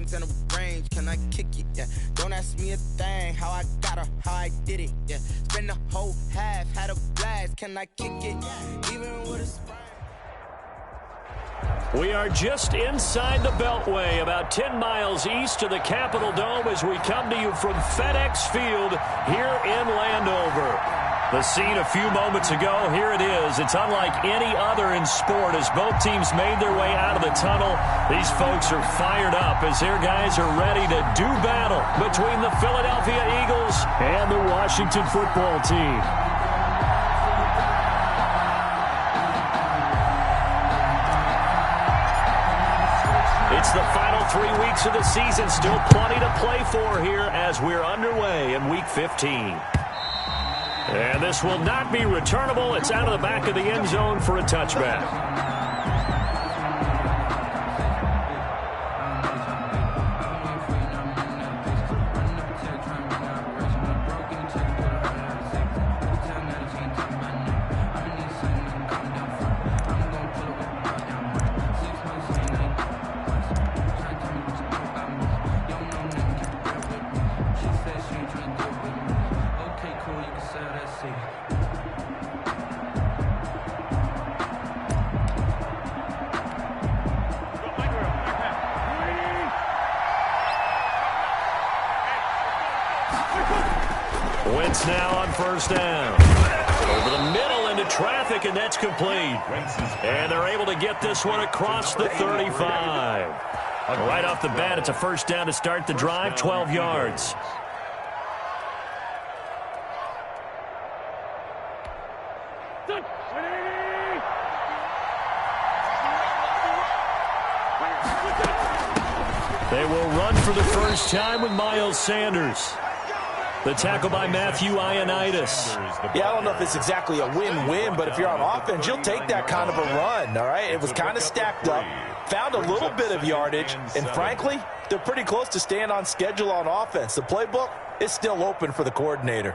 bands and a range, can I kick it? Yeah. Don't ask me a thing, how I got her, how I did it. Yeah. Spend the whole half, had a blast, can I kick it? Even with a sprain. We are just inside the Beltway, about 10 miles east of the Capitol Dome as we come to you from FedEx Field here in Landover. The scene a few moments ago, here it is. It's unlike any other in sport as both teams made their way out of the tunnel. These folks are fired up as their guys are ready to do battle between the Philadelphia Eagles and the Washington football team. It's the final 3 weeks of the season. Still plenty to play for here as we're underway in Week 15. And this will not be returnable. It's out of the back of the end zone for a touchback. Wentz now on first down. Over the middle into traffic, and that's complete. And they're able to get this one across the 35. Right off the bat, it's a first down to start the drive, 12 yards. They will run for the first time with Miles Sanders. The tackle by Matthew Ioannidis. Yeah, I don't know if it's exactly a win-win, but if you're on offense, you'll take that kind of a run, all right? It was kind of stacked up, found a little bit of yardage, and frankly, they're pretty close to staying on schedule on offense. The playbook is still open for the coordinator.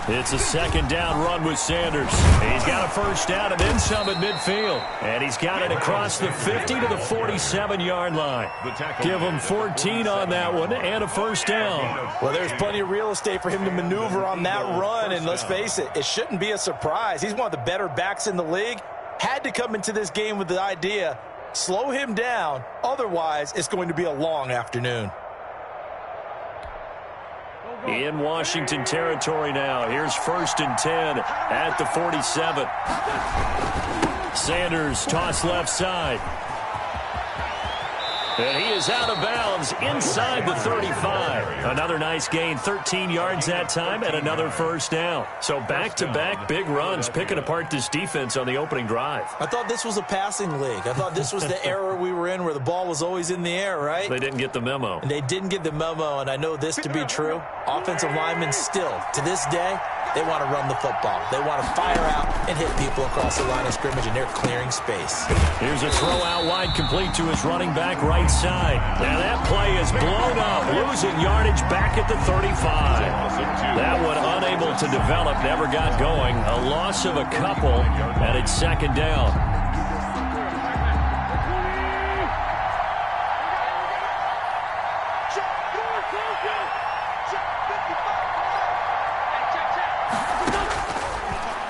It's a second down run with Sanders. He's got a first down and then some at midfield. And he's got it across the 50 to the 47-yard line. Give him 14 on that one and a first down. Well, there's plenty of real estate for him to maneuver on that run. And let's face it, it shouldn't be a surprise. He's one of the better backs in the league. Had to come into this game with the idea, slow him down. Otherwise, it's going to be a long afternoon. In Washington territory now. Here's first and 10 at the 47. Sanders toss left side. And he is out of bounds inside the 35. Another nice gain, 13 yards that time, and another first down. So back-to-back big runs, picking apart this defense on the opening drive. I thought this was a passing league. I thought this was the era we were in where the ball was always in the air, right? They didn't get the memo. And they didn't get the memo, and I know this to be true. Offensive linemen still, to this day, they want to run the football. They want to fire out and hit people across the line of scrimmage, and they're clearing space. Here's a throw out wide, complete to his running back right side. Now that play is blown up, losing yardage back at the 35. That one unable to develop, never got going. A loss of a couple, and it's second down.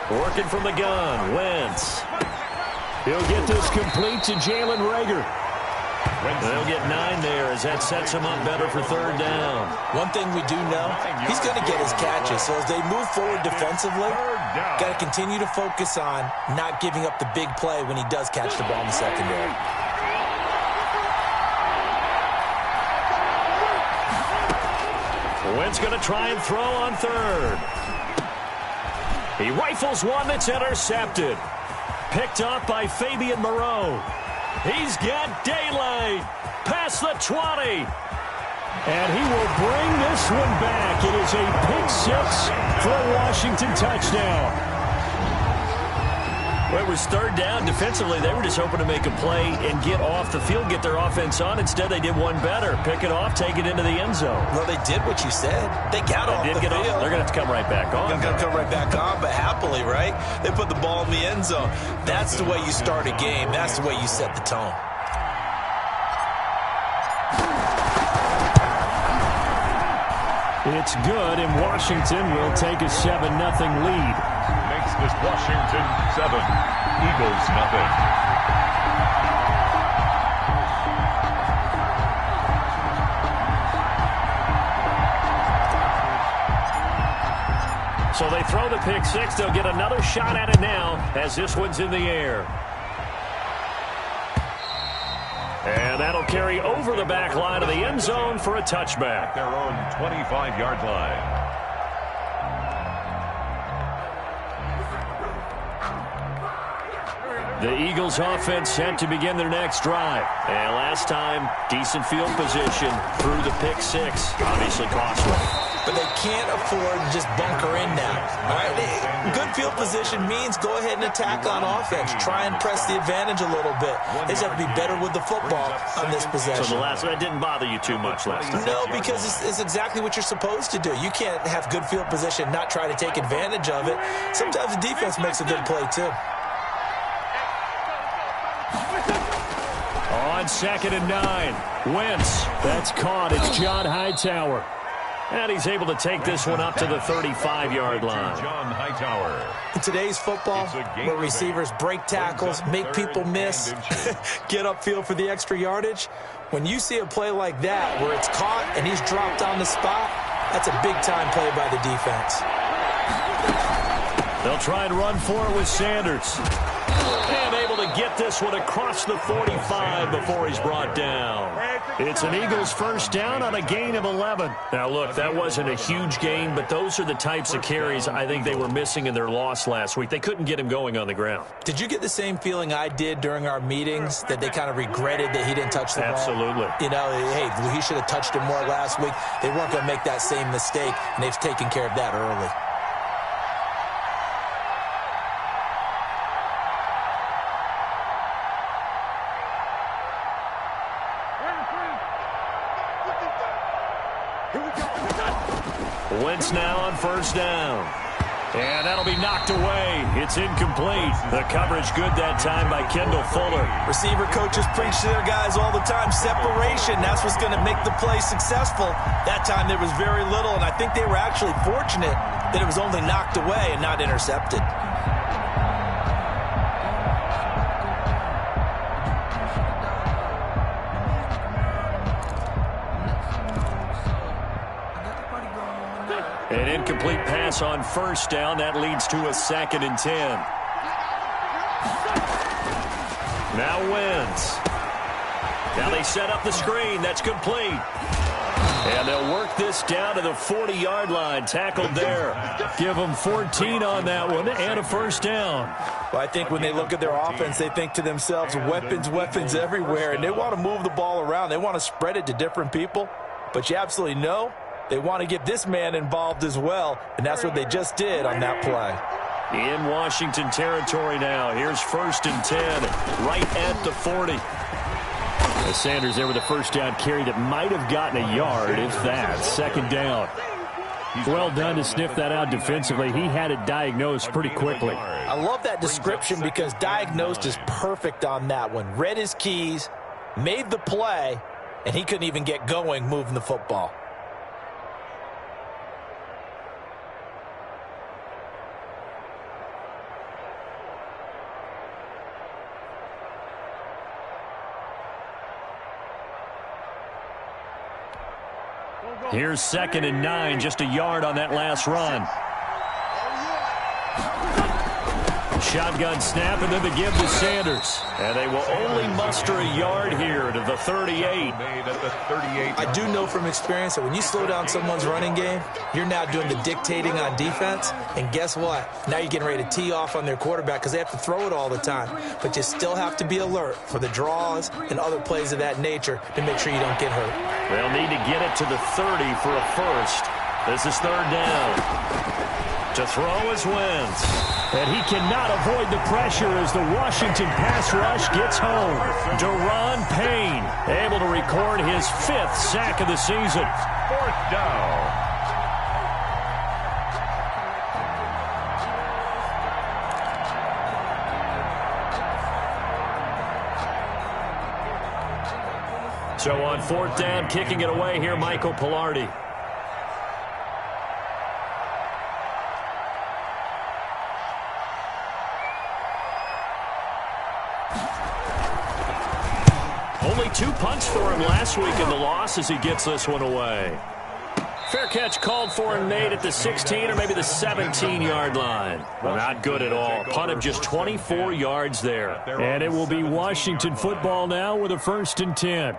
Working from the gun, Wentz. He'll get this complete to Jalen Reagor. They'll get 9 there as that sets him up better for third down. One thing we do know, he's going to get his catches. So as they move forward defensively, got to continue to focus on not giving up the big play when he does catch the ball in the secondary. Wentz going to try and throw on third. He rifles one that's intercepted. Picked off by Fabian Moreau. He's got daylight past the 20. And he will bring this one back. It is a pick six for a Washington touchdown. Well, it was third down. Defensively, they were just hoping to make a play and get off the field, get their offense on. Instead, they did one better. Pick it off, take it into the end zone. Well, they did what you said. They got off the field. They're going to have to come right back on. They're going to come right back on, but happily, right? They put the ball in the end zone. That's the way you start a game. That's the way you set the tone. It's good, and Washington will take a 7-0 lead. Makes this Washington 7, Eagles 0. So they throw the pick six. They'll get another shot at it now as this one's in the air. And that'll carry over the back line of the end zone for a touchback. Their own 25-yard line. The Eagles offense set to begin their next drive. And last time, decent field position through the pick six. Obviously costly. But they can't afford to just bunker in now. All right? Good field position means go ahead and attack on offense. Try and press the advantage a little bit. They just have to be better with the football on this possession. So the last one didn't bother you too much last time? No, because it's exactly what you're supposed to do. You can't have good field position, not try to take advantage of it. Sometimes the defense makes a good play, too. On 2nd and 9, Wentz. That's caught. It's John Hightower. And he's able to take this one up to the 35-yard line. John Hightower. In today's football, where receivers break tackles, make people miss, get upfield for the extra yardage, when you see a play like that where it's caught and he's dropped on the spot, that's a big-time play by the defense. They'll try and run for it with Sanders. And able to get this one across the 45 before he's brought down. It's an Eagles first down on a gain of 11. Now, look, that wasn't a huge gain, but those are the types of carries I think they were missing in their loss last week. They couldn't get him going on the ground. Did you get the same feeling I did during our meetings, that they kind of regretted that he didn't touch the ball? Absolutely. You know, hey, he should have touched it more last week. They weren't going to make that same mistake, and they've taken care of that early. Wentz now on first down. And that'll be knocked away. It's incomplete. The coverage good that time by Kendall Fuller. Receiver coaches preach to their guys all the time. Separation, that's what's going to make the play successful. That time there was very little, and I think they were actually fortunate that it was only knocked away and not intercepted. An incomplete pass on first down. That leads to a 2nd and 10. Now Wentz. Now they set up the screen. That's complete. And they'll work this down to the 40-yard line. Tackled there. Give them 14 on that one and a first down. Well, I think when they look at their offense, they think to themselves, weapons everywhere, and they want to move the ball around. They want to spread it to different people. But you absolutely know they want to get this man involved as well, and that's what they just did on that play. In Washington territory now. Here's 1st and 10, right at the 40. As Sanders there with a first down carry that might have gotten a yard, if that. 2nd down. Well done to sniff that out defensively. He had it diagnosed pretty quickly. I love that description because diagnosed is perfect on that one. Read his keys, made the play, and he couldn't even get going moving the football. Here's 2nd and 9, just a yard on that last run. Shotgun snap, and then the give to Sanders. And they will only muster a yard here to the 38. I do know from experience that when you slow down someone's running game, you're now doing the dictating on defense. And guess what? Now you're getting ready to tee off on their quarterback because they have to throw it all the time. But you still have to be alert for the draws and other plays of that nature to make sure you don't get hurt. They'll need to get it to the 30 for a first. This is 3rd down. To throw is Wentz. And he cannot avoid the pressure as the Washington pass rush gets home. Deron Payne able to record his 5th sack of the season. 4th down. So on 4th down, kicking it away here, Michael Pilardi. Only 2 punts for him last week in the loss as he gets this one away. Fair catch called for and made at the 16 or maybe the 17-yard line. Well, not good at all. Punt of just 24 yards there. And it will be Washington football now with a 1st and 10.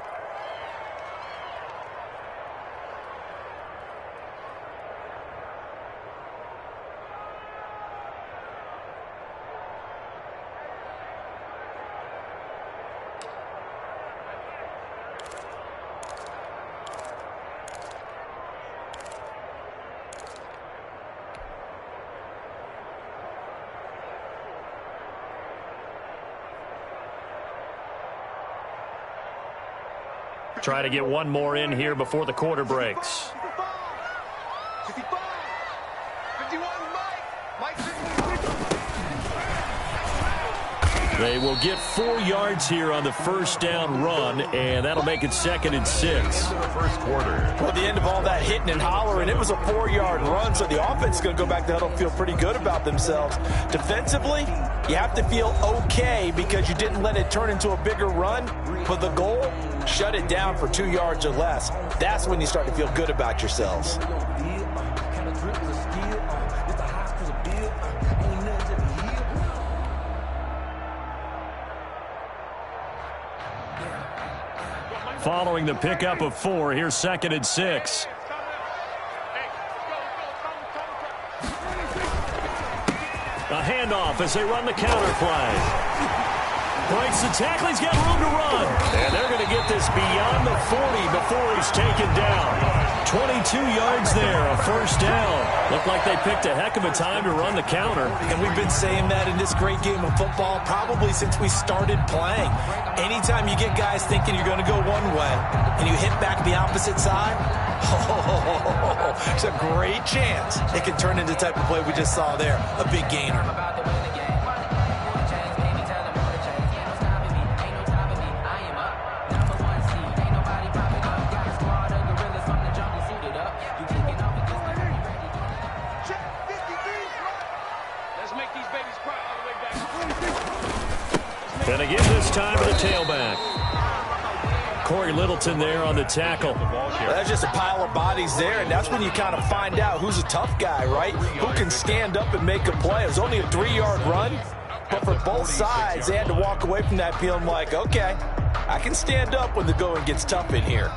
Try to get one more in here before the quarter breaks. They will get 4 yards here on the 1st down run, and that'll make it 2nd and 6. First quarter. Well, the end of all that hitting and hollering, it was a 4-yard run, so the offense is going to go back to huddle and feel pretty good about themselves. Defensively, you have to feel okay because you didn't let it turn into a bigger run, but the goal, shut it down for 2 yards or less. That's when you start to feel good about yourselves. Following the pickup of 4, here's 2nd and 6. A handoff as they run the counter play. Breaks the tackle. He's got room to run. And they're going to get this beyond the 40 before he's taken down. 22 yards there, a 1st down. Looked like they picked a heck of a time to run the counter. And we've been saying that in this great game of football probably since we started playing. Anytime you get guys thinking you're going to go one way and you hit back the opposite side, it's a great chance it can turn into the type of play we just saw there, a big gainer. And again this time to the tailback. Corey Littleton there on the tackle. That's just a pile of bodies there, and that's when you kind of find out who's a tough guy, right? Who can stand up and make a play. It was only a 3-yard run, but for both sides, they had to walk away from that feeling like, okay, I can stand up when the going gets tough in here.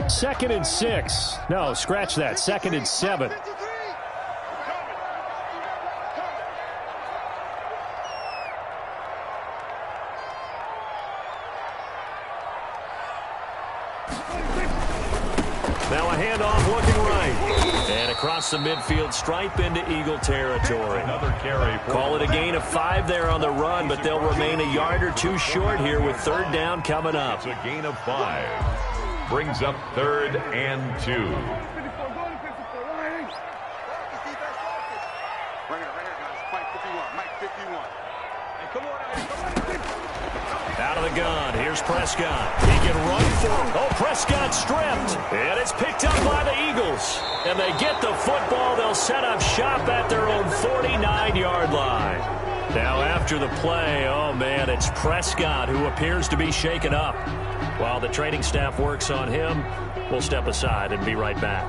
Second and 6. No, scratch that. 2nd and 7. Now a handoff looking right. And across the midfield stripe into Eagle territory. Another carry. Call it a gain of 5 there on the run, but they'll remain a yard or 2 short here with 3rd down coming up. It's a gain of 5. Brings up 3rd and 2. Out of the gun. Here's Prescott. He can run for it. Oh, Prescott stripped. And it's picked up by the Eagles. And they get the football. They'll set up shop at their own 49-yard line. Now after the play, oh, man, it's Prescott who appears to be shaken up. While the training staff works on him, we'll step aside and be right back.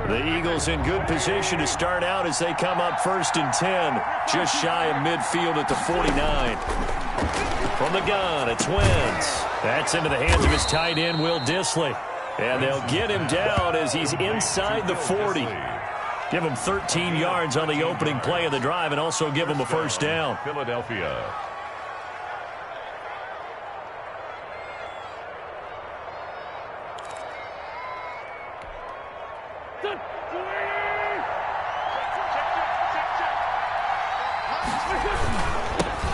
The Eagles in good position to start out as they come up 1st and 10, just shy of midfield at the 49. From the gun, it's Wentz. That's into the hands of his tight end, Will Dissly. And they'll get him down as he's inside the 40. Give him 13 yards on the opening play of the drive and also give him a first down. Philadelphia.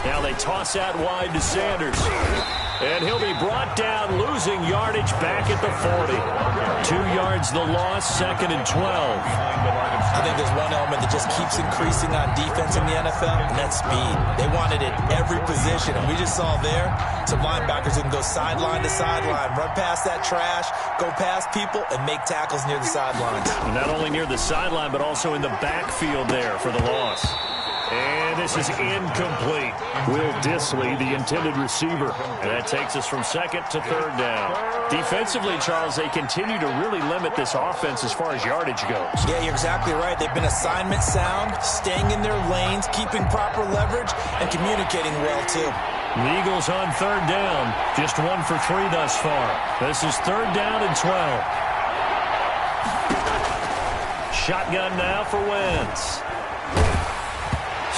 Now they toss out wide to Sanders. And he'll be brought down, losing yardage back at the 40. 2 yards the loss, 2nd and 12. I think there's one element that just keeps increasing on defense in the NFL, and that's speed. They want it at every position, and we just saw there some linebackers who can go sideline to sideline, run past that trash, go past people, and make tackles near the sidelines. And not only near the sideline, but also in the backfield there for the loss. And this is incomplete. Will Dissly, the intended receiver. And that takes us from 2nd to 3rd down. Defensively, Charles, they continue to really limit this offense as far as yardage goes. Yeah, you're exactly right. They've been assignment sound, staying in their lanes, keeping proper leverage, and communicating well, too. The Eagles on 3rd down. Just 1 for 3 thus far. This is 3rd down and 12. Shotgun now for Wentz.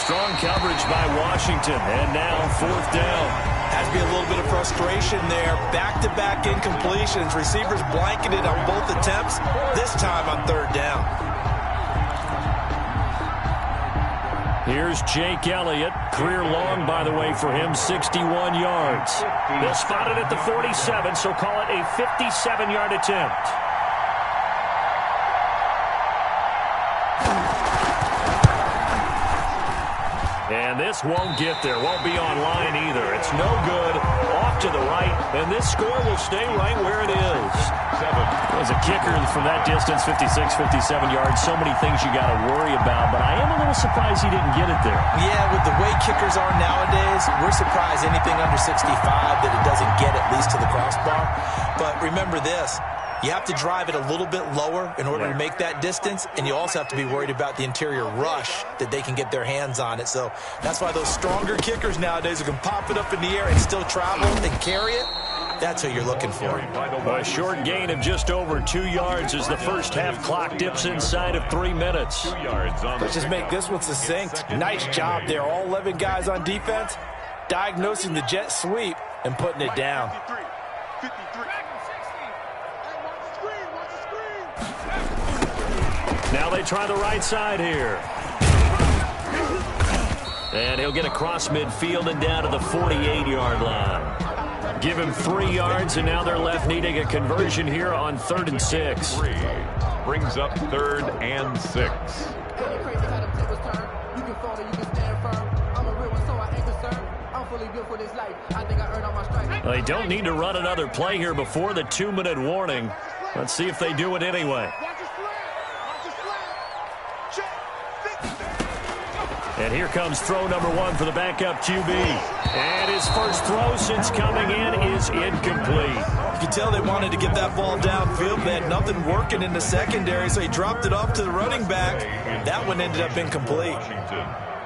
Strong coverage by Washington, and now 4th down. Has to be a little bit of frustration there. Back-to-back incompletions. Receivers blanketed on both attempts, this time on 3rd down. Here's Jake Elliott. Career long, by the way, for him, 61 yards. They'll spot it at the 47, so call it a 57-yard attempt. And this won't get there. Won't be online either. It's no good. Off to the right. And this score will stay right where it is. As a kicker from that distance, 56, 57 yards, so many things you got to worry about. But I am a little surprised he didn't get it there. Yeah, with the way kickers are nowadays, we're surprised anything under 65 that it doesn't get at least to the crossbar. But remember this. You have to drive it a little bit lower in order to make that distance, and you also have to be worried about the interior rush that they can get their hands on it. So that's why those stronger kickers nowadays who can pop it up in the air and still travel and carry it, that's who you're looking for. A short gain of just over 2 yards as the first half clock dips inside of 3 minutes. Let's just make this one succinct. Nice job there. All 11 guys on defense diagnosing the jet sweep and putting it down. Now they try the right side here. And he'll get across midfield and down to the 48-yard line. Give him 3 yards, and now they're left needing a conversion here on 3rd and 6. Brings up 3rd and 6. They don't need to run another play here before the 2-minute warning. Let's see if they do it anyway. And here comes throw number 1 for the backup QB. And his first throw since coming in is incomplete. You can tell they wanted to get that ball downfield. They had nothing working in the secondary, so he dropped it off to the running back. That one ended up incomplete.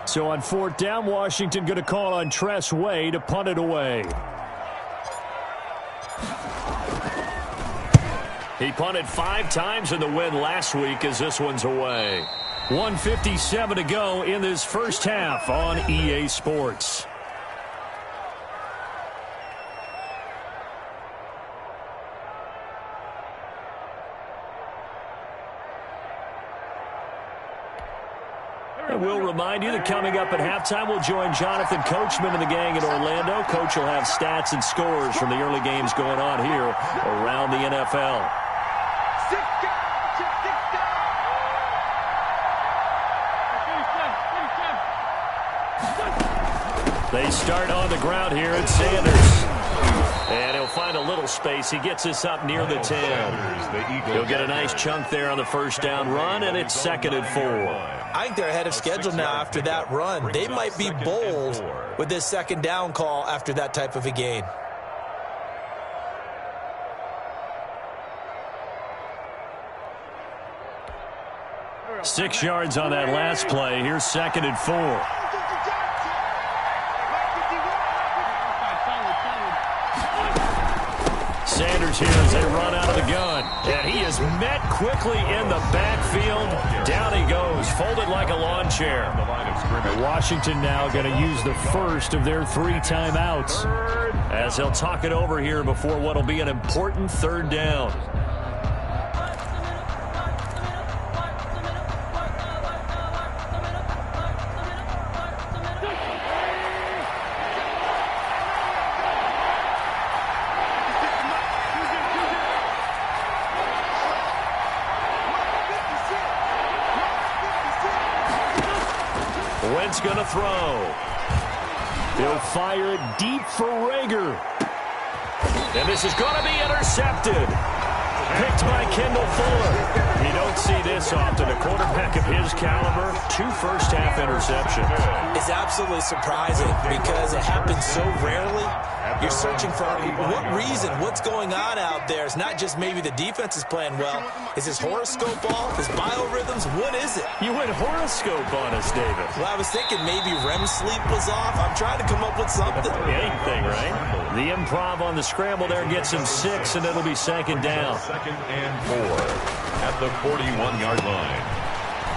So on 4th down, Washington going to call on Tress Way to punt it away. He punted 5 times in the win last week as this one's away. 1:57 to go in this first half on EA Sports. And we'll remind you that coming up at halftime, we'll join Jonathan Coachman and the gang in Orlando. Coach will have stats and scores from the early games going on here around the NFL. They start on the ground here at Sanders. And he'll find a little space. He gets this up near the 10. He'll get a nice chunk there on the first down run, and it's 2nd and 4. I think they're ahead of schedule now after that run. They might be bold with this 2nd down call after that type of a gain. Six yards on that last play. Here's 2nd and 4. Sanders receivers here as they run out of the gun. And he is met quickly in the backfield. Down he goes, folded like a lawn chair. Washington now going to use the first of their 3 timeouts as they'll talk it over here before what will be an important 3rd down. Wentz going to throw. He'll fire it deep for Rager. And this is going to be intercepted. Picked by Kendall Fuller. You don't see this often. A quarterback of his caliber, 2 first-half interceptions. It's absolutely surprising because it happens so rarely. You're searching for what reason, what's going on out there. It's not just maybe the defense is playing well. Is his horoscope off? His biorhythms? What is it? You went horoscope on us, David. Well, I was thinking maybe REM sleep was off. I'm trying to come up with something. Anything, right? The improv on the scramble there gets him 6, and it'll be 2nd down. 2nd and 4 at the 41-yard line.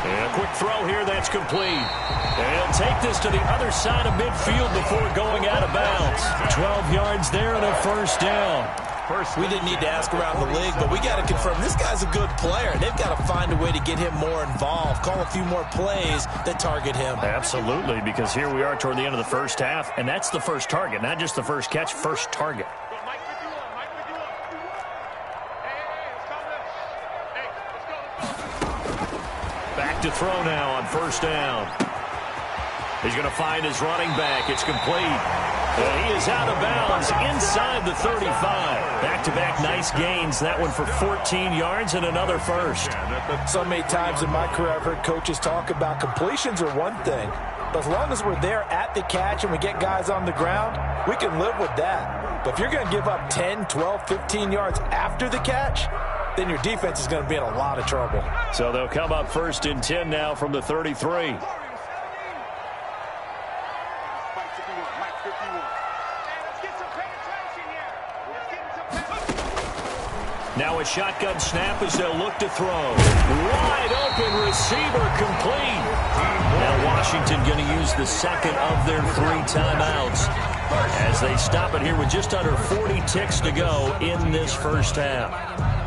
And a quick throw here that's complete. And he'll take this to the other side of midfield before going out of bounds. 12 yards there and a 1st down. We didn't need to ask around the league, but we got to confirm this guy's a good player. They've got to find a way to get him more involved, call a few more plays that target him. Absolutely, because here we are toward the end of the first half, and that's the first target, not just the first catch, first target. Back to throw now on 1st down. He's going to find his running back. It's complete. And he is out of bounds inside the 35. Back-to-back nice gains. That one for 14 yards and another 1st. So many times in my career I've heard coaches talk about completions are one thing. But as long as we're there at the catch and we get guys on the ground, we can live with that. But if you're going to give up 10, 12, 15 yards after the catch, then your defense is going to be in a lot of trouble. So they'll come up 1st and 10 now from the 33. Now a shotgun snap as they'll look to throw. Wide open receiver complete. Now Washington going to use the 2nd of their 3 timeouts as they stop it here with just under 40 ticks to go in this first half.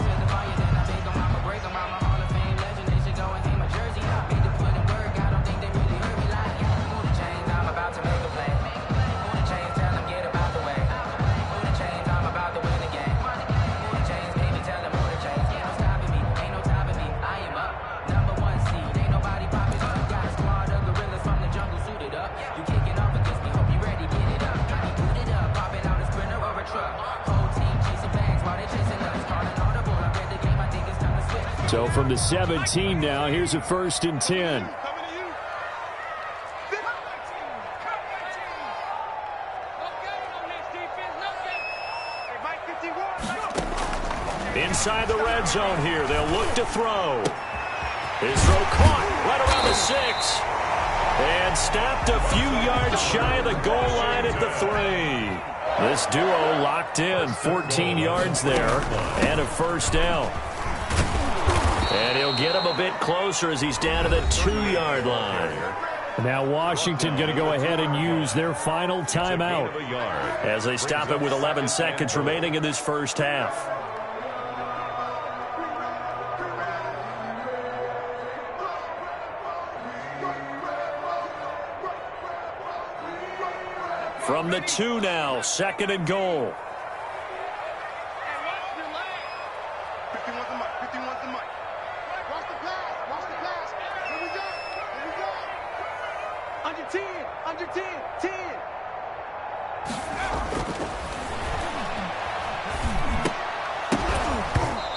So from the 17 now, here's a 1st and 10. Inside the red zone here, they'll look to throw. His throw caught right around the 6. And stopped a few yards shy of the goal line at the 3. This duo locked in, 14 yards there, and a 1st down. And he'll get him a bit closer as he's down to the 2-yard line. Now Washington going to go ahead and use their final timeout as they stop it with 11 seconds remaining in this first half. From the 2 now, 2nd and goal.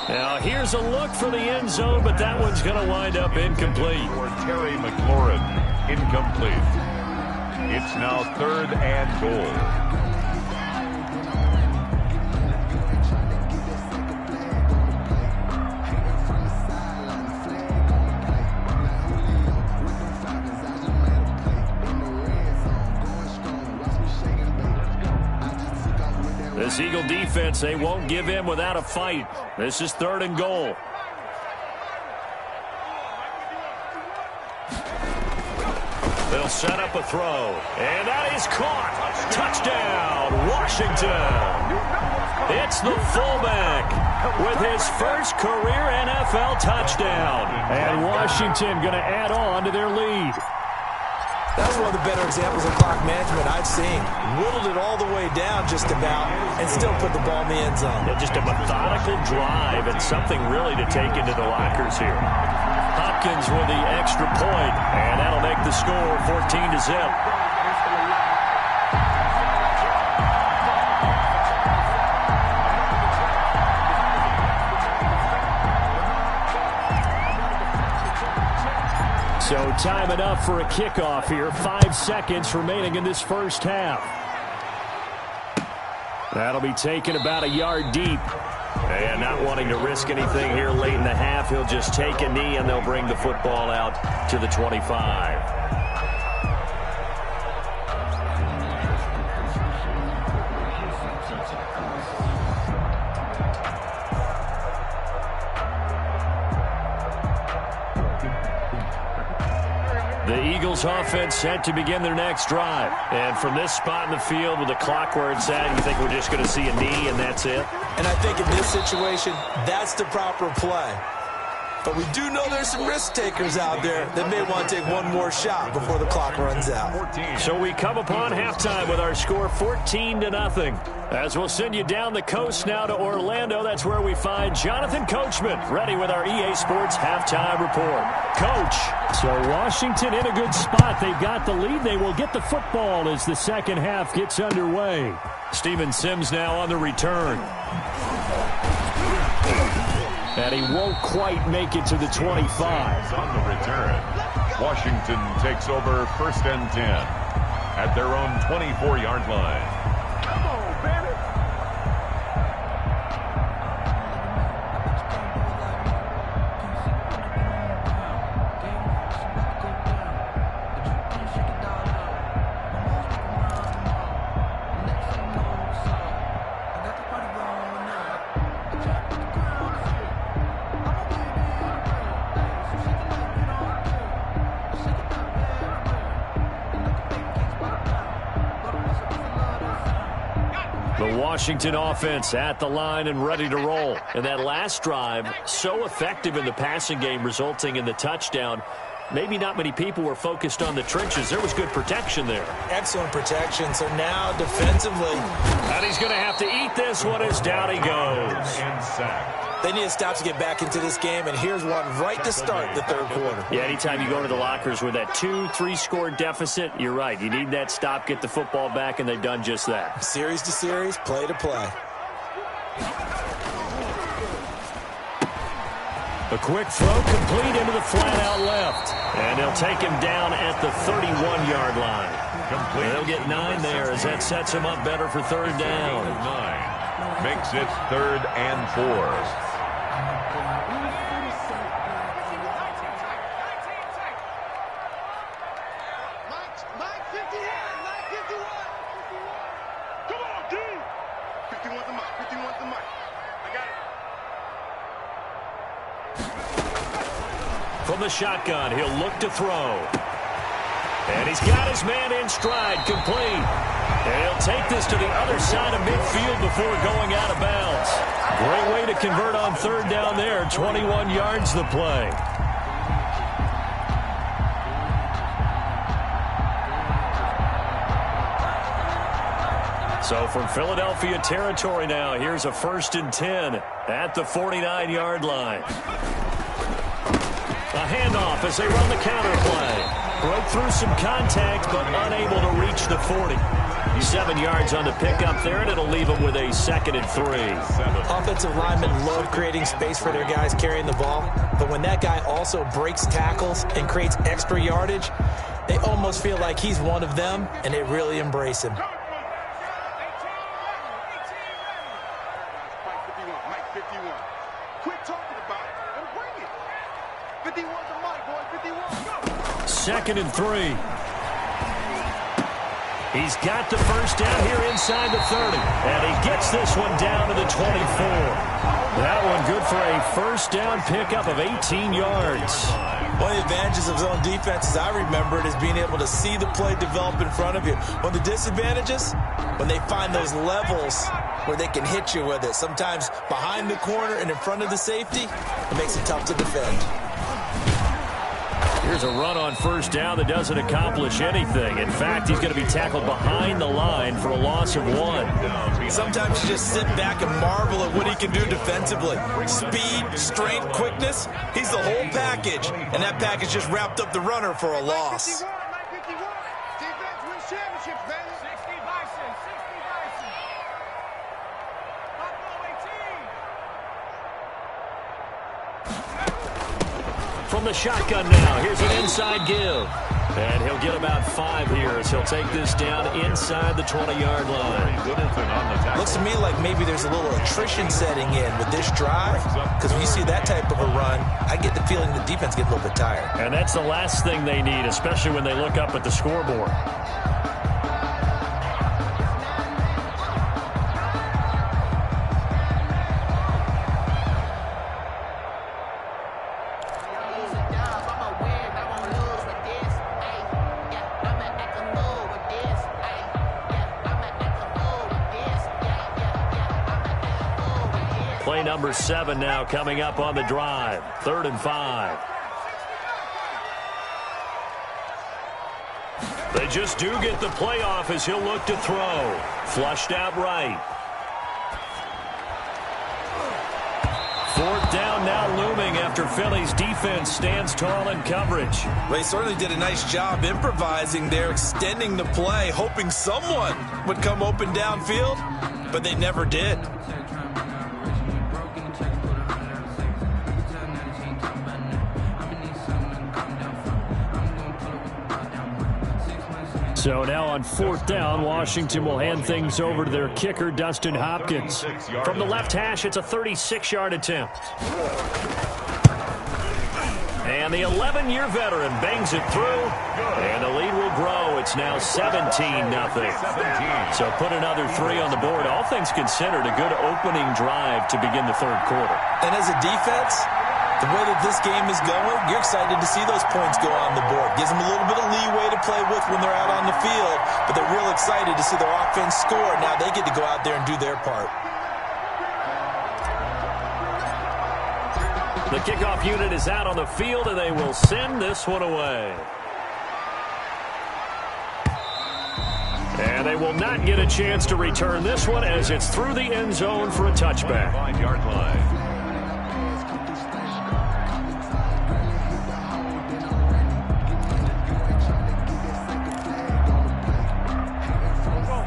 Now here's a look for the end zone, but that one's going to wind up incomplete. For Terry McLaurin, incomplete. It's now 3rd and goal. This Eagle defense, they won't give in without a fight. This is 3rd and goal. They'll set up a throw. And that is caught. Touchdown, Washington. It's the fullback with his first career NFL touchdown. And Washington going to add on to their lead. That was one of the better examples of clock management I've seen. Whittled it all the way down just about and still put the ball in the end zone. Yeah, just a methodical drive and something really to take into the lockers here. Hopkins with the extra point, and that'll make the score 14-0. So time enough for a kickoff here. 5 seconds remaining in this first half. That'll be taken about a yard deep. And not wanting to risk anything here late in the half, he'll just take a knee and they'll bring the football out to the 25. The Eagles offense set to begin their next drive. And from this spot in the field with the clock where it's at, you think we're just going to see a knee and that's it? And I think in this situation, that's the proper play. But we do know there's some risk takers out there that may want to take one more shot before the clock runs out. So we come upon halftime with our score 14-0. As we'll send you down the coast now to Orlando, that's where we find Jonathan Coachman ready with our EA Sports halftime report. Coach. So Washington in a good spot. They've got the lead. They will get the football as the second half gets underway. Steven Sims now on the return. And he won't quite make it to the 25. On the return, Washington takes over 1st and 10 at their own 24-yard line. Come on, baby. The Washington offense at the line and ready to roll. And that last drive, so effective in the passing game, resulting in the touchdown. Maybe not many people were focused on the trenches. There was good protection there. Excellent protection. So now defensively. And he's going to have to eat this one as down he goes. They need a stop to get back into this game, and here's one right to start the 3rd quarter. Yeah, anytime you go to the lockers with that 2-3 score deficit, you're right. You need that stop, get the football back, and they've done just that. Series to series, play to play. A quick throw complete into the flat out left. And they'll take him down at the 31-yard line. And they'll get 9 there as that sets him up better for 3rd down. 9 makes it 3rd and 4. From the shotgun, he'll look to throw. And he's got his man in stride, complete. And he'll take this to the other side of midfield before going out of bounds. Great way to convert on 3rd down there. 21 yards the play. So from Philadelphia territory now, here's a 1st and 10 at the 49-yard line. A handoff as they run the counter play. Broke through some contact, but unable to reach the 40. 7 yards on the pickup there, and it'll leave them with a 2nd and 3. Offensive linemen love creating space for their guys carrying the ball, but when that guy also breaks tackles and creates extra yardage, they almost feel like he's one of them, and they really embrace him. Second and 3. He's got the first down here inside the 30. And he gets this one down to the 24. That one good for a first down pickup of 18 yards. One of the advantages of zone defense, as I remember it, is being able to see the play develop in front of you. One of the disadvantages, when they find those levels where they can hit you with it, sometimes behind the corner and in front of the safety, it makes it tough to defend. Here's a run on first down that doesn't accomplish anything. In fact, he's going to be tackled behind the line for a loss of 1. Sometimes you just sit back and marvel at what he can do defensively. Speed, strength, quickness, he's the whole package. And that package just wrapped up the runner for a loss. From the shotgun now, here's an inside give. And he'll get about 5 here as he'll take this down inside the 20-yard line. Looks to me like maybe there's a little attrition setting in with this drive, because when you see that type of a run, I get the feeling the defense gets a little bit tired. And that's the last thing they need, especially when they look up at the scoreboard. Play number 7 now coming up on the drive. 3rd and 5. They just do get the play off as he'll look to throw. Flushed out right. 4th down now looming after Philly's defense stands tall in coverage. Well, he certainly did a nice job improvising there, extending the play, hoping someone would come open downfield, but they never did. So now on 4th down, Washington will hand things over to their kicker, Dustin Hopkins. From the left hash, it's a 36-yard attempt. And the 11-year veteran bangs it through, and the lead will grow. It's now 17-0. So put another 3 on the board. All things considered, a good opening drive to begin the 3rd quarter. And as a defense, the way that this game is going, you're excited to see those points go on the board. Gives them a little bit of leeway to play with when they're out on the field, but they're real excited to see their offense score. Now they get to go out there and do their part. The kickoff unit is out on the field, and they will send this one away. And they will not get a chance to return this one as it's through the end zone for a touchback. 5-yard line.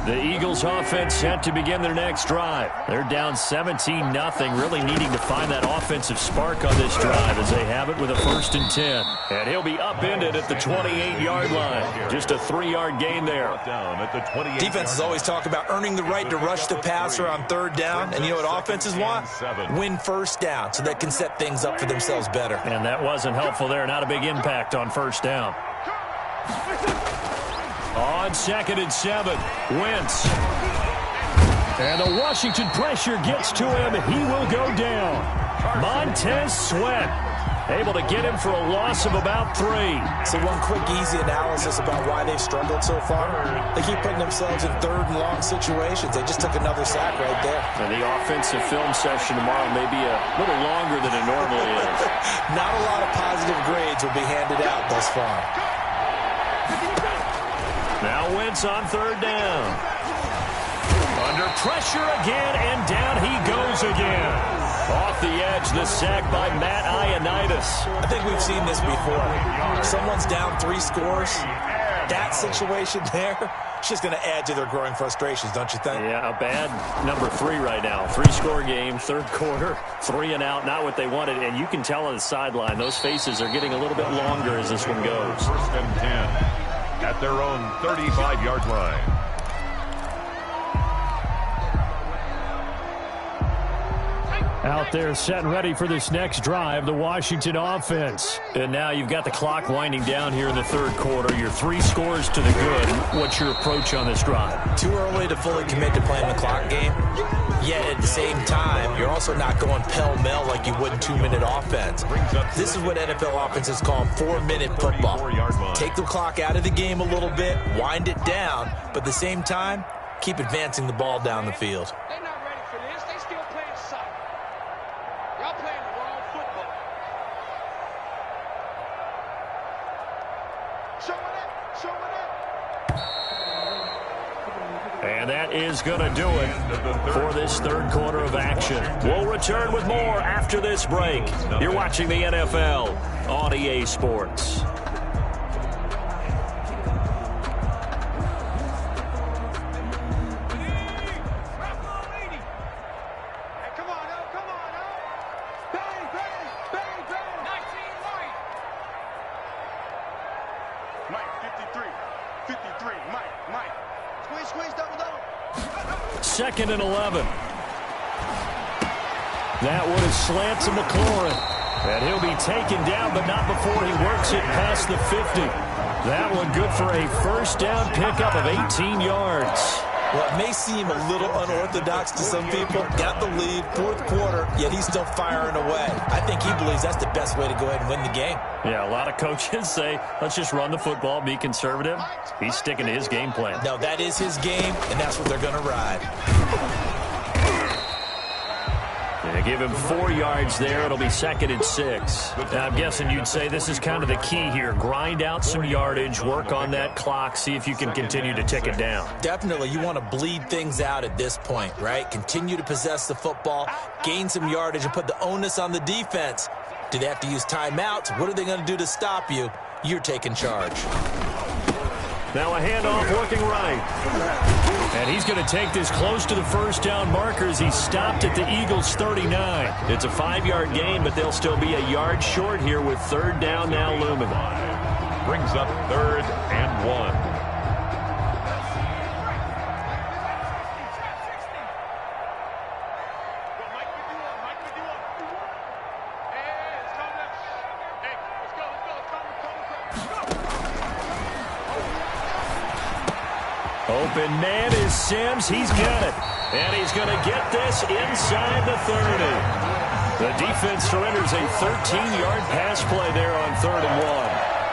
The Eagles offense set to begin their next drive. They're down 17-0, really needing to find that offensive spark on this drive as they have it with a 1st and 10. And he'll be upended at the 28-yard line. Just a 3-yard gain there. Defenses always talk about earning the right to rush the passer on 3rd down. And you know what offenses want? Win 1st down so they can set things up for themselves better. And that wasn't helpful there. Not a big impact on 1st down. On 2nd and 7, Wentz. And the Washington pressure gets to him. He will go down. Montez Sweat able to get him for a loss of about 3. So one quick, easy analysis about why they've struggled so far. They keep putting themselves in 3rd and long situations. They just took another sack right there. And the offensive film session tomorrow may be a little longer than it normally is. Not a lot of positive grades will be handed out thus far. Now Wentz on 3rd down. Under pressure again, and down he goes again. Off the edge, the sack by Matt Ioannidis. I think we've seen this before. Someone's down 3 scores. That situation there, it's just going to add to their growing frustrations, don't you think? Yeah, a bad number 3 right now. 3-score game, 3rd quarter, 3 and out, not what they wanted. And you can tell on the sideline, those faces are getting a little bit longer as this one goes. 1st and 10. At their own 35-yard line. out there set and ready for this next drive, the Washington offense. And now you've got the clock winding down here in the third quarter. You're 3 scores to the good. What's your approach on this drive? Too early to fully commit to playing the clock game. Yet at the same time, you're also not going pell-mell like you would in 2-minute offense. This is what NFL offenses call 4-minute football. Take the clock out of the game a little bit, wind it down, but at the same time, keep advancing the ball down the field. They're not ready for this. They still playing soccer. Y'all playing the wrong football. Show it up. And that is going to do it for this third quarter of action. We'll return with more after this break. You're watching the NFL on EA Sports. Second and 11. That one is slant to McLaurin. And he'll be taken down, but not before he works it past the 50. That one good for a first down pickup of 18 yards. Well, it may seem a little unorthodox to some people. Got the lead, fourth quarter, yet he's still firing away. I think he believes that's the best way to go ahead and win the game. Yeah, a lot of coaches say, let's just run the football, be conservative. He's sticking to his game plan. No, that is his game, and that's what they're going to ride. They give him 4 yards there. It'll be 2nd and 6. Now, I'm guessing you'd say this is kind of the key here. Grind out some yardage, work on that clock, see if you can continue to tick it down. Definitely. You want to bleed things out at this point, right? Continue to possess the football, gain some yardage, and put the onus on the defense. Do they have to use timeouts? What are they going to do to stop you? You're taking charge. Now a handoff working right. And he's going to take this close to the first down markers. He's stopped at the Eagles' 39. It's a 5-yard gain, but they'll still be a yard short here with third down now looming. Brings up 3rd and 1. Open man is Sims. He's got it. And he's going to get this inside the 30. The defense surrenders a 13-yard pass play there on 3rd and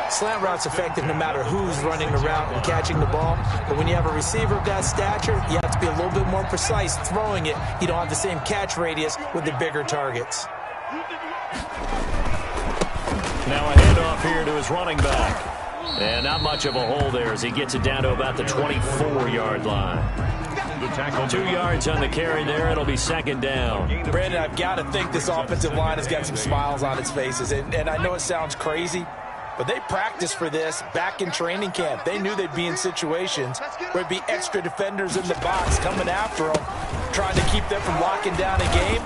1. Slant route's effective no matter who's running the route and catching the ball. But when you have a receiver of that stature, you have to be a little bit more precise throwing it. You don't have the same catch radius with the bigger targets. Now a handoff here to his running back. And not much of a hole there as he gets it down to about the 24-yard line. 2 yards on the carry there. It'll be 2nd down. Brandon, I've got to think this offensive line has got some smiles on its faces. And I know it sounds crazy, but they practiced for this back in training camp. They knew they'd be in situations where it'd be extra defenders in the box coming after them, trying to keep them from locking down a game.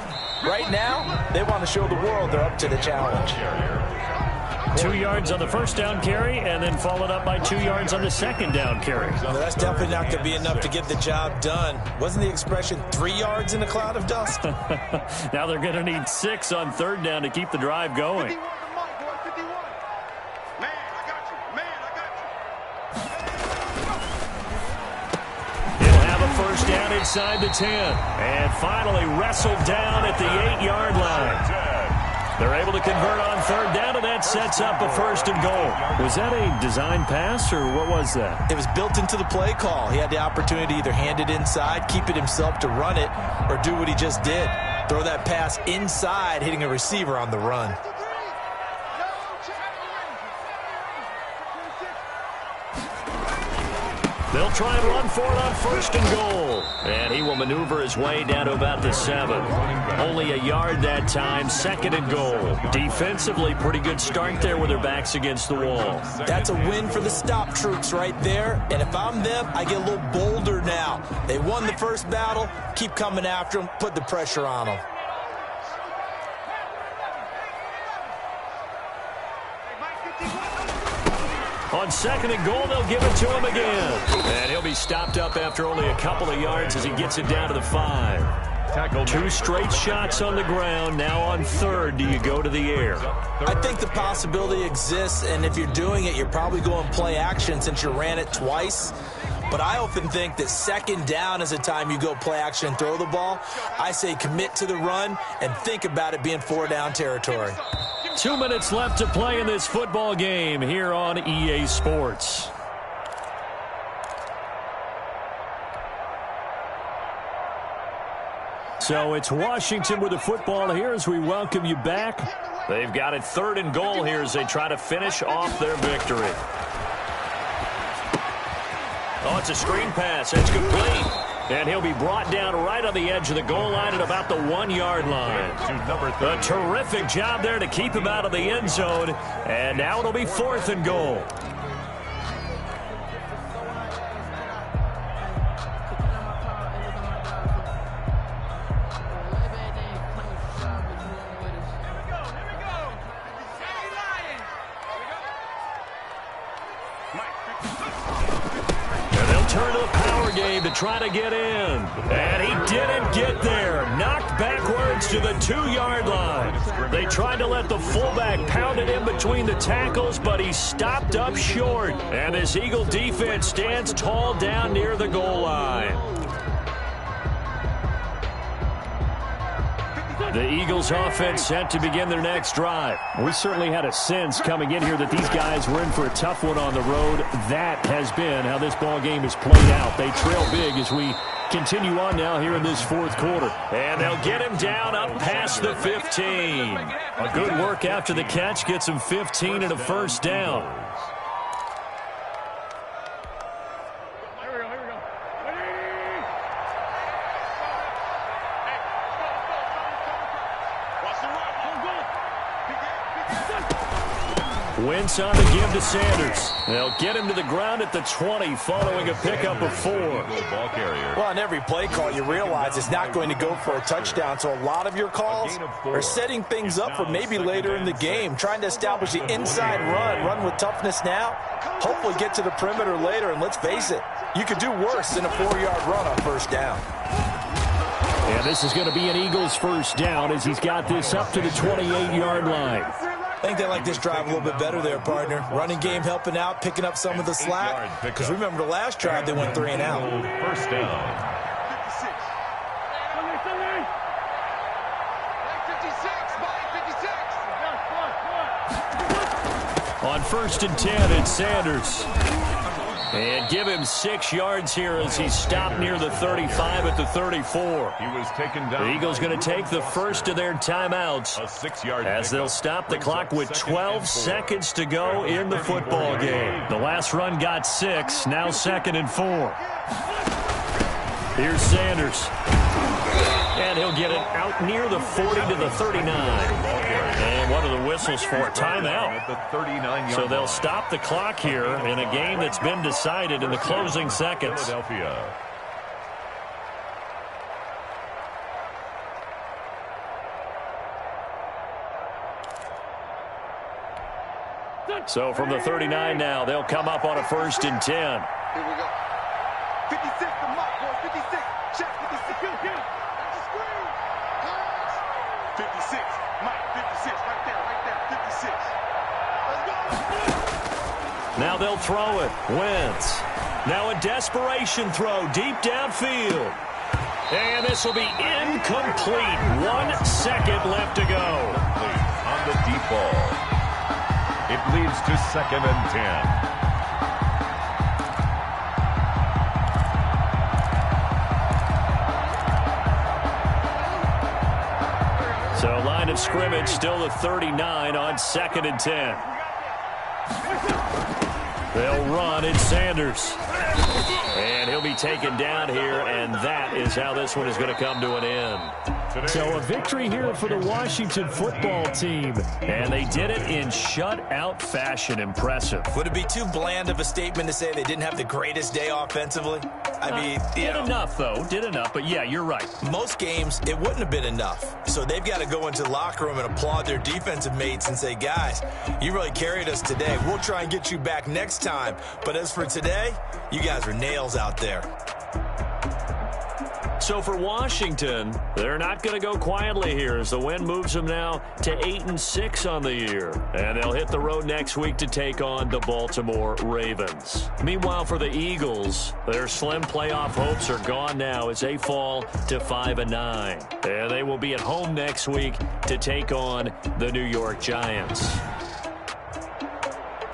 Right now, they want to show the world they're up to the challenge. 2 yards on the first down carry, and then followed up by 2 yards on the second down carry. Well, that's definitely not going to be enough to get the job done. Wasn't the expression 3 yards in a cloud of dust? Now they're going to need 6 on third down to keep the drive going. 51 to Mike, boy, 51. Man, I got you. He'll have a first down inside the 10. And finally wrestled down at the 8-yard line. They're able to convert on third down, and that sets up a 1st and goal. Was that a design pass, or what was that? It was built into the play call. He had the opportunity to either hand it inside, keep it himself to run it, or do what he just did. Throw that pass inside, hitting a receiver on the run. They'll try and run for it on 1st and goal. And he will maneuver his way down to about the 7. Only a yard that time, 2nd and goal. Defensively, pretty good start there with their backs against the wall. That's a win for the stop troops right there. And if I'm them, I get a little bolder now. They won the first battle. Keep coming after them. Put the pressure on them. On 2nd and goal, they'll give it to him again. And he'll be stopped up after only a couple of yards as he gets it down to the 5. tackle. 2 straight shots on the ground. Now on 3rd, do you go to the air? I think the possibility exists, and if you're doing it, you're probably going play action since you ran it twice. But I often think that 2nd down is the time you go play action and throw the ball. I say commit to the run and think about it being 4-down territory. 2 minutes left to play in this football game here on EA Sports. So it's Washington with the football here as we welcome you back. They've got it 3rd and goal here as they try to finish off their victory. Oh, it's a screen pass. It's complete. And he'll be brought down right on the edge of the goal line at about the 1-yard line. A terrific job there to keep him out of the end zone. And now it'll be 4th and goal. Turn to the power game to try to get in. And he didn't get there. Knocked backwards to the 2-yard line. They tried to let the fullback pound it in between the tackles, but he stopped up short. And this Eagle defense stands tall down near the goal line. The Eagles offense set to begin their next drive. We certainly had a sense coming in here that these guys were in for a tough one on the road. That has been how this ball game is played out. They trail big as we continue on now here in this 4th quarter. And they'll get him down up past the 15. A good work after the catch gets him 15 and a 1st down. Wentz on the give to Sanders. They'll get him to the ground at the 20 following a pickup of 4. Well, on every play call, you realize it's not going to go for a touchdown, so a lot of your calls are setting things up for maybe later in the game, trying to establish the inside run with toughness now, hopefully get to the perimeter later, and let's face it, you could do worse than a 4-yard run on 1st down. And this is going to be an Eagles 1st down as he's got this up to the 28-yard line. I think they like this drive a little bit better there, partner. Running game helping out, picking up some of the slack. Because remember the last drive, they went 3 and out. 1st down. 56. On 1st and 10, it's Sanders. And give him 6 yards here as he's stopped near the 35 at the 34. He was taken down. The Eagles going to take the first of their timeouts as they'll stop the clock with 12 seconds to go in the football game. The last run got 6, now 2nd and 4. Here's Sanders. And he'll get it out near the 40 to the 39. And one of the whistles for a timeout. So they'll stop the clock here in a game that's been decided in the closing seconds. Philadelphia. So from the 39 now, they'll come up on a 1st and 10. Here we go. 56 to Mike, boys. 56. Check 56. That's a screen. 56. Mike, 56. Right there. 56. Let's go. Now they'll throw it. Wentz. Now a desperation throw deep downfield. And this will be incomplete. 1 second left to go. On the deep ball. It leads to 2nd and 10. So line of scrimmage still the 39 on 2nd and 10. They'll run. It's Sanders. And he'll be taken down here, and that is how this one is going to come to an end. So a victory here for the Washington football team. And they did it in shutout fashion. Impressive. Would it be too bland of a statement to say they didn't have the greatest day offensively? I mean, did enough, though. Did enough. But, yeah, you're right. Most games, it wouldn't have been enough. So they've got to go into the locker room and applaud their defensive mates and say, guys, you really carried us today. We'll try and get you back next time. But as for today, you guys were nails out there. So for Washington, they're not going to go quietly here as the win moves them now to 8-6 on the year. And they'll hit the road next week to take on the Baltimore Ravens. Meanwhile, for the Eagles, their slim playoff hopes are gone now as they fall to 5-9. And they will be at home next week to take on the New York Giants.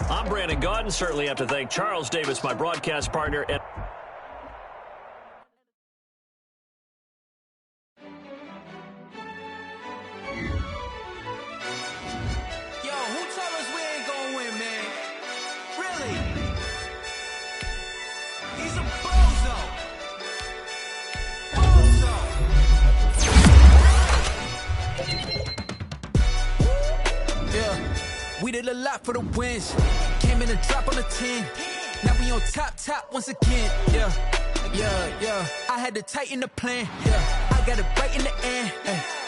I'm Brandon Gaudin. Certainly have to thank Charles Davis, my broadcast partner. And we did a lot for the wins. Came in and drop on the 10. Now we on top once again. Yeah. I had to tighten the plan. Yeah. I got it right in the end.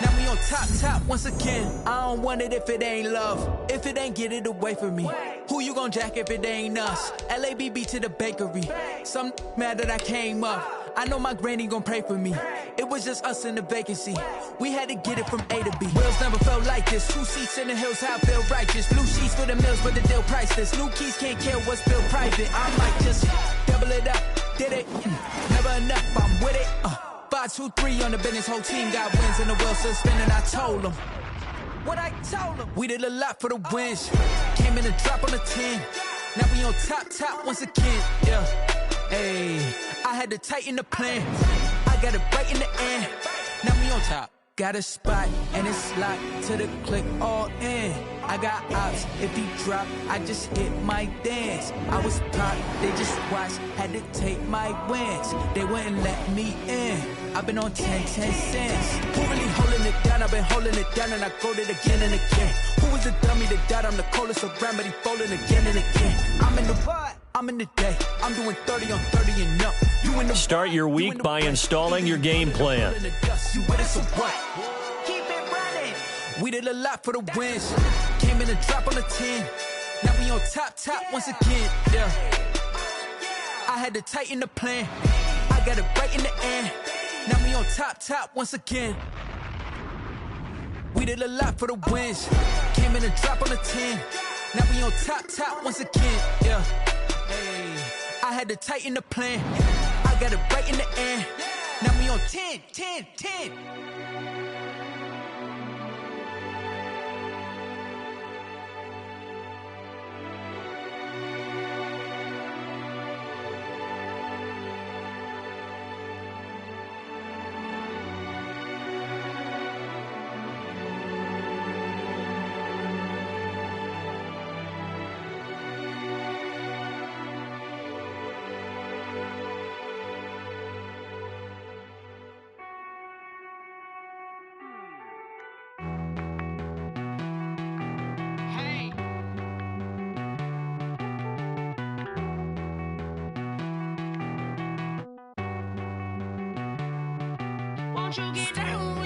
Now we on top once again. I don't want it if it ain't love. If it ain't, get it away from me. Who you gon' jack if it ain't us? LABB to the bakery. Some mad that I came up. I know my granny gon' pray for me. It was just us in the vacancy. We had to get it from A to B. Wheels never felt like this. 2 seats in the hills, how I feel righteous. Blue sheets for the mills, but the deal priceless. New keys can't kill what's built private. I might just double it up. Did it? Never enough, I'm with it. 5, 2, 3 on the business. Whole team got wins and the wheels still spinning. I told them what I told them. We did a lot for the wins. Came in and drop on the 10. Now we on top once again. Yeah. Hey, I had to tighten the plan. I got it right in the end. Now we on top. Got a spot and it's locked to the click all in. I got ops, if he drop, I just hit my dance. I was popped, they just watched, had to take my wins. They wouldn't let me in. I've been on 10 cents. Who really holding it down? I've been holding it down and I go it again and again. Who was the dummy that died? I'm the coldest around, but he folding again and again. I'm in the what? I'm in the day. I'm doing 30 on 30 and up. You in the start your week by installing your game plan. You with it, so what? Keep it running. We did a lot for the wins. Came in and drop on the 10. Now we on top once again. Yeah. I had to tighten the plan. I got it right in the end. Now we on top once again. We did a lot for the wins. Came in and drop on the 10. Now we on top once again. Yeah. Hey, I had to tighten the plan. I got it right in the end. Now we on 10. Won't you get down